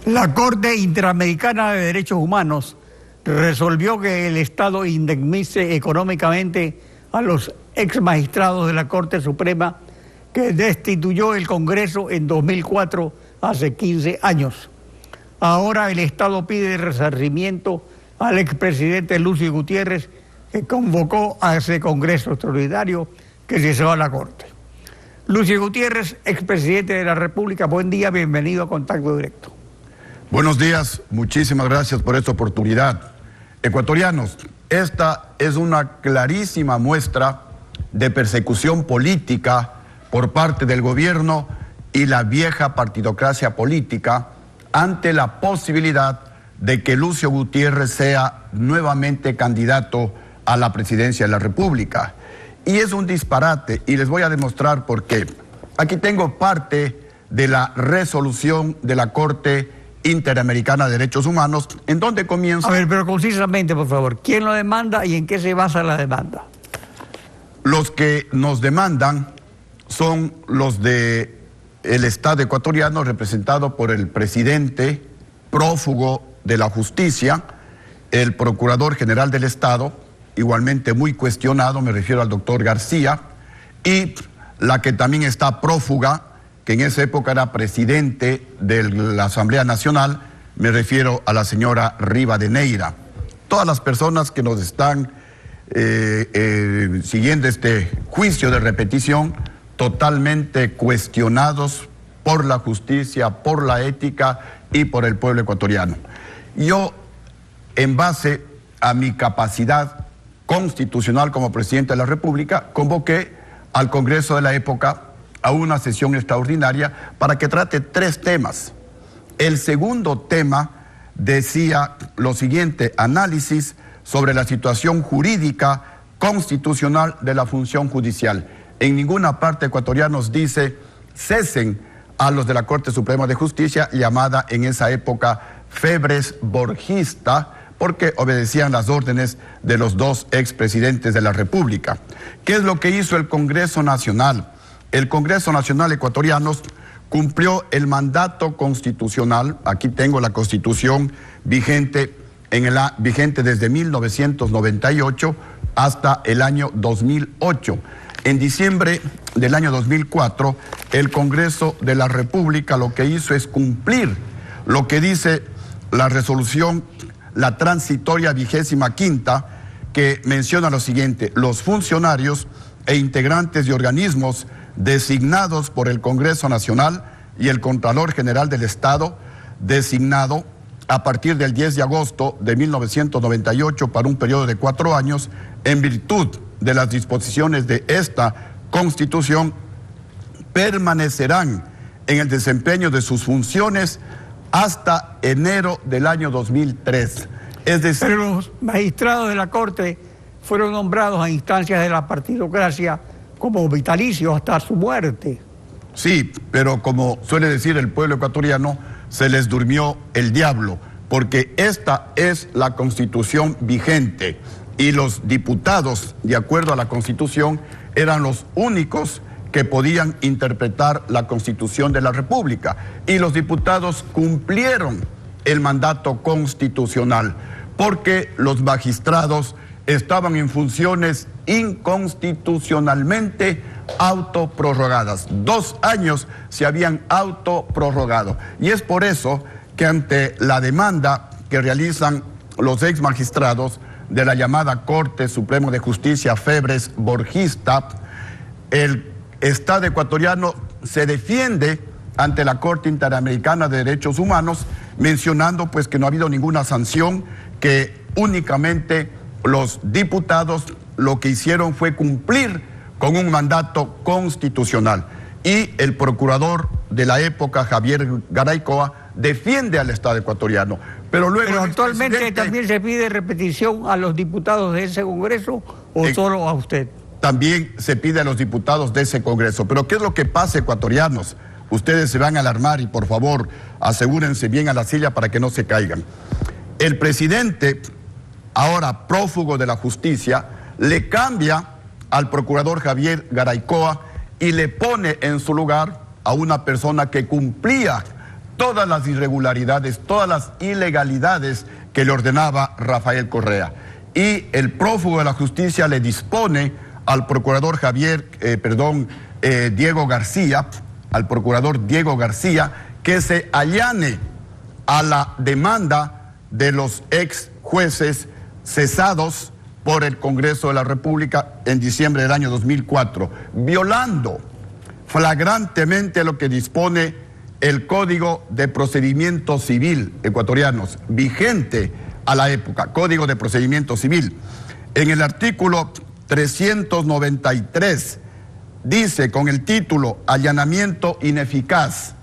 La Corte Interamericana de Derechos Humanos resolvió que el Estado indemnice económicamente a los ex magistrados de la Corte Suprema que destituyó el Congreso en 2004, hace 15 años. Ahora el Estado pide resarcimiento al expresidente Lucio Gutiérrez, que convocó a ese Congreso extraordinario que cesó a la Corte. Lucio Gutiérrez, expresidente de la República, buen día, bienvenido a Contacto Directo. Buenos días, muchísimas gracias por esta oportunidad. Ecuatorianos, esta es una clarísima muestra de persecución política por parte del gobierno y la vieja partidocracia política ante la posibilidad de que Lucio Gutiérrez sea nuevamente candidato a la presidencia de la República. Y es un disparate, y les voy a demostrar por qué. Aquí tengo parte de la resolución de la Corte Interamericana de Derechos Humanos, en donde comienza... A ver, pero concisamente, por favor, ¿quién lo demanda y en qué se basa la demanda? Los que nos demandan son los de el Estado ecuatoriano, representado por el presidente prófugo de la justicia, el Procurador General del Estado, igualmente muy cuestionado, me refiero al doctor García, y la que también está prófuga, que en esa época era presidente de la Asamblea Nacional, me refiero a la señora Rivadeneira. Todas las personas que nos están siguiendo este juicio de repetición, totalmente cuestionados por la justicia, por la ética y por el pueblo ecuatoriano. Yo, en base a mi capacidad constitucional como presidente de la República, convoqué al Congreso de la época a una sesión extraordinaria para que trate 3 temas. El segundo tema decía lo siguiente: análisis sobre la situación jurídica constitucional de la función judicial. En ninguna parte ecuatorianos dice cesen a los de la Corte Suprema de Justicia, llamada en esa época febres borgista, porque obedecían las órdenes de los 2 expresidentes de la República. ¿Qué es lo que hizo el Congreso Nacional? El Congreso Nacional ecuatoriano cumplió el mandato constitucional. Aquí tengo la Constitución vigente, vigente desde 1998 hasta el año 2008. En diciembre del año 2004, el Congreso de la República lo que hizo es cumplir lo que dice la resolución, la transitoria 25ª, que menciona lo siguiente: los funcionarios e integrantes de organismos designados por el Congreso Nacional y el Contralor General del Estado, designado a partir del 10 de agosto de 1998 para un periodo de 4 años, en virtud de las disposiciones de esta Constitución, permanecerán en el desempeño de sus funciones hasta enero del año 2003. Es decir... Pero los magistrados de la Corte fueron nombrados a instancias de la partidocracia como vitalicios hasta su muerte. Sí, pero como suele decir el pueblo ecuatoriano, se les durmió el diablo, porque esta es la Constitución vigente y los diputados, de acuerdo a la Constitución, eran los únicos que podían interpretar la Constitución de la República, y los diputados cumplieron el mandato constitucional, porque los magistrados estaban en funciones inconstitucionalmente autoprorrogadas. 2 años se habían autoprorrogado, y es por eso que ante la demanda que realizan los ex magistrados de la llamada Corte Suprema de Justicia febres borgista, el Estado ecuatoriano se defiende ante la Corte Interamericana de Derechos Humanos, mencionando pues que no ha habido ninguna sanción, que únicamente los diputados lo que hicieron fue cumplir con un mandato constitucional. Y el procurador de la época, Javier Garaycoa, defiende al Estado ecuatoriano. Pero luego actualmente también se pide repetición a los diputados de ese Congreso, ¿o solo a usted? También se pide a los diputados de ese Congreso. Pero ¿qué es lo que pasa, ecuatorianos? Ustedes se van a alarmar y por favor asegúrense bien a la silla para que no se caigan. El presidente, ahora prófugo de la justicia, le cambia al procurador Javier Garaycoa y le pone en su lugar a una persona que cumplía todas las irregularidades, todas las ilegalidades que le ordenaba Rafael Correa. Y el prófugo de la justicia le dispone al procurador Diego García, al procurador Diego García, que se allane a la demanda de los ex jueces cesados por el Congreso de la República en diciembre del año 2004, violando flagrantemente lo que dispone el Código de Procedimiento Civil ecuatorianos, vigente a la época, Código de Procedimiento Civil. En el artículo 393 dice, con el título Allanamiento ineficaz,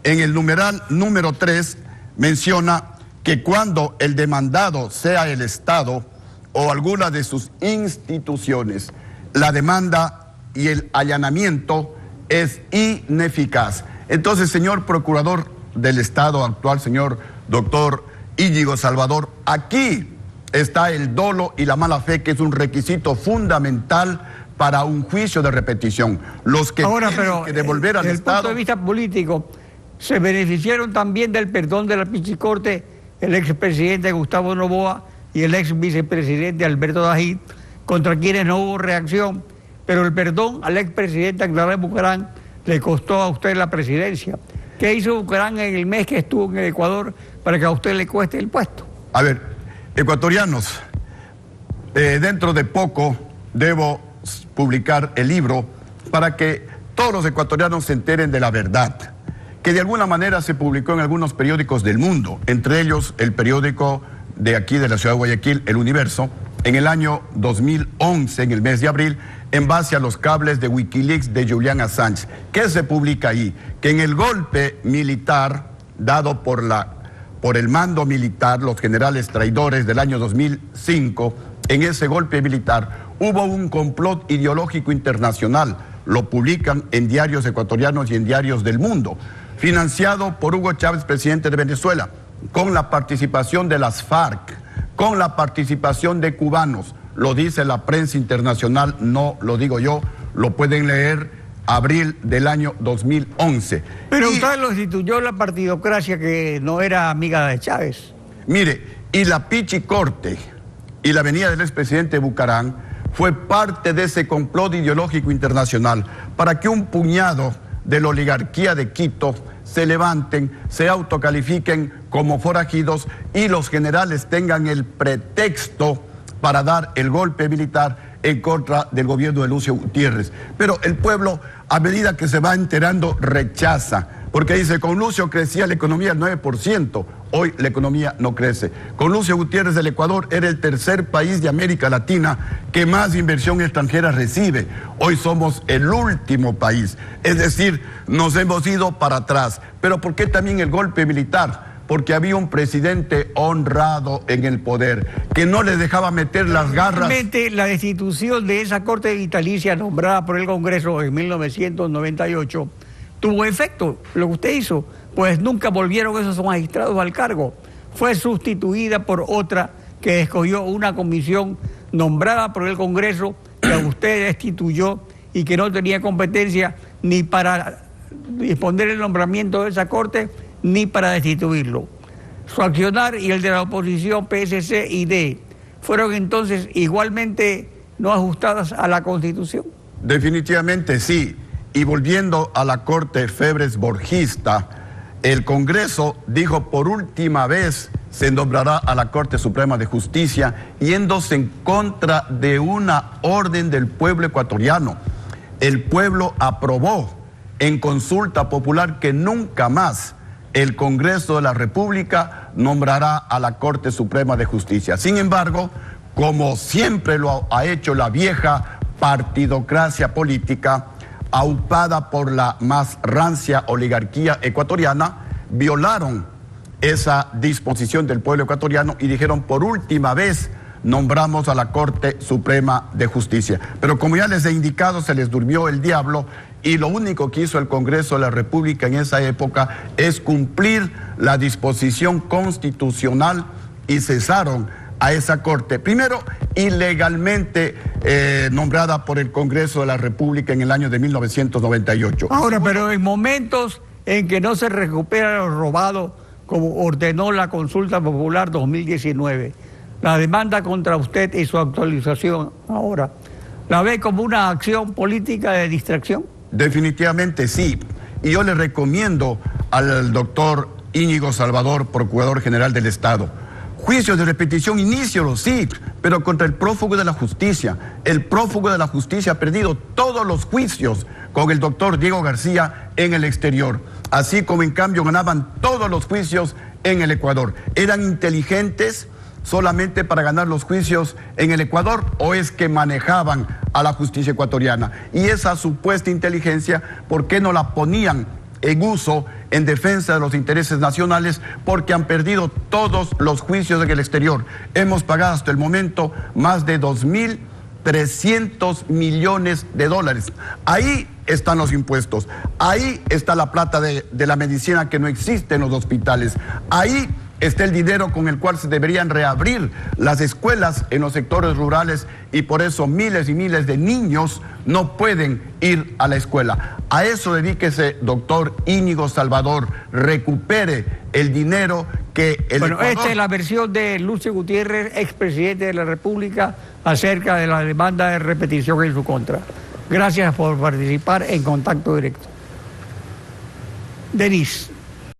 en el numeral número 3 menciona que cuando el demandado sea el Estado o alguna de sus instituciones, la demanda y el allanamiento es ineficaz. Entonces, señor procurador del Estado actual, señor doctor Íñigo Salvador, aquí está el dolo y la mala fe, que es un requisito fundamental para un juicio de repetición. Los que tienen que devolver al Estado... Desde el punto de vista político, se beneficiaron también del perdón de la Pichicorte el expresidente Gustavo Noboa y el ex vicepresidente Alberto Dají, contra quienes no hubo reacción, pero el perdón al expresidente Agdaré Bucaram le costó a usted la presidencia. ¿Qué hizo Bucaram en el mes que estuvo en el Ecuador para que a usted le cueste el puesto? A ver, ecuatorianos, dentro de poco debo publicar el libro para que todos los ecuatorianos se enteren de la verdad, que de alguna manera se publicó en algunos periódicos del mundo, entre ellos el periódico de aquí de la ciudad de Guayaquil, El Universo, en el año 2011, en el mes de abril, en base a los cables de Wikileaks de Julian Assange. ¿Qué se publica ahí? Que en el golpe militar dado por el mando militar, los generales traidores del año 2005, en ese golpe militar hubo un complot ideológico internacional. Lo publican en diarios ecuatorianos y en diarios del mundo, financiado por Hugo Chávez, presidente de Venezuela, con la participación de las FARC, con la participación de cubanos. Lo dice la prensa internacional, no lo digo yo, lo pueden leer, abril del año 2011. Pero usted lo instituyó la partidocracia, que no era amiga de Chávez. Mire, y la Pichicorte y la venida del expresidente Bucaram fue parte de ese complot ideológico internacional para que un puñado de la oligarquía de Quito se levanten, se autocalifiquen como forajidos y los generales tengan el pretexto para dar el golpe militar en contra del gobierno de Lucio Gutiérrez. Pero el pueblo, a medida que se va enterando, rechaza, porque dice, con Lucio crecía la economía al 9%, hoy la economía no crece. Con Lucio Gutiérrez el Ecuador era el tercer país de América Latina que más inversión extranjera recibe. Hoy somos el último país, es decir, nos hemos ido para atrás. Pero ¿por qué también el golpe militar? Porque había un presidente honrado en el poder, que no le dejaba meter las garras. Realmente la destitución de esa corte vitalicia nombrada por el Congreso en 1998 tuvo efecto. Lo que usted hizo, pues nunca volvieron esos magistrados al cargo. Fue sustituida por otra que escogió una comisión nombrada por el Congreso, que usted destituyó y que no tenía competencia ni para disponer el nombramiento de esa corte ni para destituirlo. Su accionar y el de la oposición PSC y D fueron entonces igualmente no ajustadas a la Constitución. Definitivamente sí. Y volviendo a la Corte Febres Borgista, el Congreso dijo por última vez se nombrará a la Corte Suprema de Justicia, yéndose en contra de una orden del pueblo ecuatoriano. El pueblo aprobó en consulta popular que nunca más el Congreso de la República nombrará a la Corte Suprema de Justicia. Sin embargo, como siempre lo ha hecho la vieja partidocracia política, aupada por la más rancia oligarquía ecuatoriana, violaron esa disposición del pueblo ecuatoriano y dijeron, por última vez nombramos a la Corte Suprema de Justicia. Pero como ya les he indicado, se les durmió el diablo y lo único que hizo el Congreso de la República en esa época es cumplir la disposición constitucional y cesaron a esa Corte, primero ilegalmente nombrada por el Congreso de la República en el año de 1998. Ahora, pero en momentos en que no se recupera lo robado como ordenó la consulta popular 2019. La demanda contra usted y su actualización ahora, ¿la ve como una acción política de distracción? Definitivamente sí. Y yo le recomiendo al doctor Íñigo Salvador, Procurador General del Estado, juicios de repetición, inícialo, sí, pero contra el prófugo de la justicia. El prófugo de la justicia ha perdido todos los juicios con el doctor Diego García en el exterior, así como en cambio ganaban todos los juicios en el Ecuador. ¿Eran inteligentes solamente para ganar los juicios en el Ecuador o es que manejaban a la justicia ecuatoriana? Y esa supuesta inteligencia, ¿por qué no la ponían en uso en defensa de los intereses nacionales? Porque han perdido todos los juicios en el exterior. Hemos pagado hasta el momento más de 2.300 millones de dólares. Ahí están los impuestos, ahí está la plata de la medicina que no existe en los hospitales, ahí está el dinero con el cual se deberían reabrir las escuelas en los sectores rurales y por eso miles y miles de niños no pueden ir a la escuela. A eso dedíquese, doctor Íñigo Salvador, recupere el dinero que el Bueno, Ecuador... esta es la versión de Lucio Gutiérrez, expresidente de la República, acerca de la demanda de repetición en su contra. Gracias por participar en Contacto Directo. Denis.